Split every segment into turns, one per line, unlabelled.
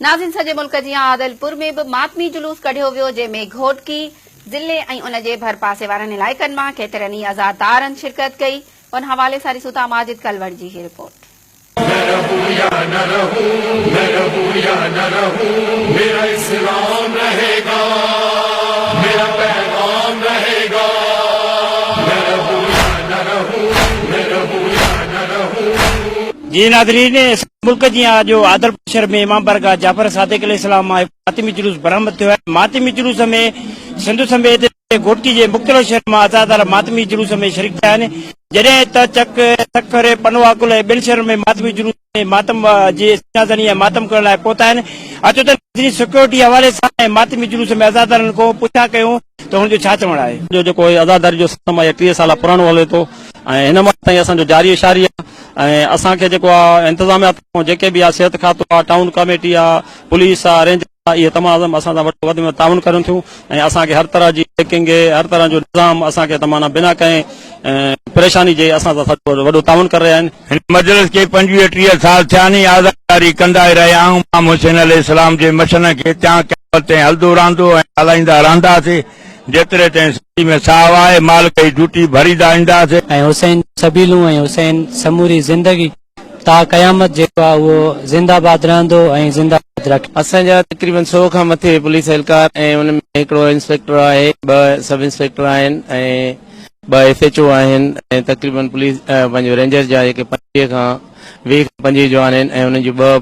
नाज़िन सॼे मुल्क जी आदिलपुर में भी मातमी जुलूस कढियो वियो जंहिंमें घोटकी ज़िले ऐं उन जे भर पासे वारनि इलाइक़नि मां केतिरनि ई अज़ादारनि शिरकत कई। उन हवाले सां ॾिसूं था माजिद कलवट जी ही रिपोर्ट।
मेरा इस्लाम रहेगा, मेरा पैगाम रहेगा। मैं रहूं या न रहूं, मैं रहूं या न रहूं।
जी नाज़रीन, मुल्क जी जो आदिलपुर शहर में इमाम बरगाह जाफर सादिक अलैहिस्सलाम मातमी जुलूस बरामद थियो है। मातमी जुलूस में सिंधु समेत घोटकी के मुख़्तलिफ़ शहर में अज़ादार मातमी जुलूस में शरीक थिया आहिनि। जॾहिं त चक सखर पनवाकुल ऐं ॿिनि शहरनि में मातमी जुलूस में मातम जी सियाज़नी ऐं मातम करण लाइ पहुता आहिनि। अचो त सिक्योरिटी हवाले सां मातमी जुलूस में अज़ादारनि को पुछा कयूं त हुनजो छा चवणु आहे।
जो जेको अज़ादारी जो सिस्टम आहे 30 साल पुराणो हले थो ऐं हिन मां ताईं असांजो जारी शारी आहे ऐं असांखे जेको आहे इंतज़ामिया जेके बि आहे सिहत खातो आहे, टाउन कमेटी आहे, पुलिस आहे, रेंज ये तमाम असां सां वधि में ताउन करनि थियूं ऐं असांखे हर तरह जी चेकिंग हर तरह जो निज़ाम असांखे तमामु बिना कंहिं परेशानी जे असां सां वॾो ताउन करे रहिया आहिनि।
हिन मजलिस खे 25-30 साल थिया नी आज़ादारी कंदा रहिया आहियूं। इमाम हुसैन अलैहिस्सलाम जे मशन खे त्यां कयां हलंदो रहंदो ऐं हलाईंदा रहंदासीं जेतिरे ताईं सही में साहु आहे। मालिक जी ड्यूटी भरींदा ईंदासीं
ऐं हुसैन सबीलूं ऐं हुसैन समूरी ज़िंदगी ता क़यामत जेको आहे उहो ज़िंदाबाद रहंदो ऐं ज़िंदाबाद रखे।
असांजा तक़रीबन 100 खां मथे पुलिस एहलकार ऐं उनमें हिकिड़ो इंस्पेक्टर आहे, 2 सब इंस्पेक्टर आहिनि ऐं 2 SHO आहिनि ऐं तक़रीबन पुलिस पंहिंजो रेंजर जा जेके 25 खां 20-25 जवान आहिनि ऐं उन्हनि जूं 2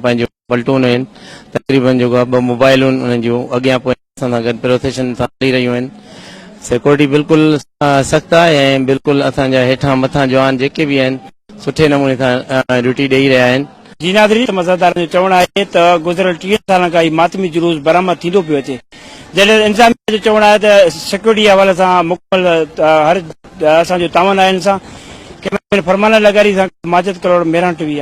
पंहिंजो पलटून आहिनि। तक़रीबन जेको 2 मोबाइलूं उन्हनि जूं अॻियां पोइ असां सां गॾु प्रोसेशन सां हली रहियूं आहिनि। सिक्योरिटी बिल्कुलु सख़्तु आहे ऐं बिल्कुलु असांजा हेठां मथां जवान जेके बि आहिनि सुठे नमूने सां ड्यूटी ॾेई रहिया आहिनि।
जी नाज़रीन, अज़ादारनि जो चवणु आहे त गुज़िरियल 30 सालनि खां ई मातमी जुलूस बरामद थींदो पियो अचे। जॾहिं इंतज़ामिया जो चवणु आहे त सिक्योरिटी हवाले सां मुकमल हर असांजो तावन आहे। हिन सां फरमान लगारी सां माजिद कलवट मेरठ टीवी।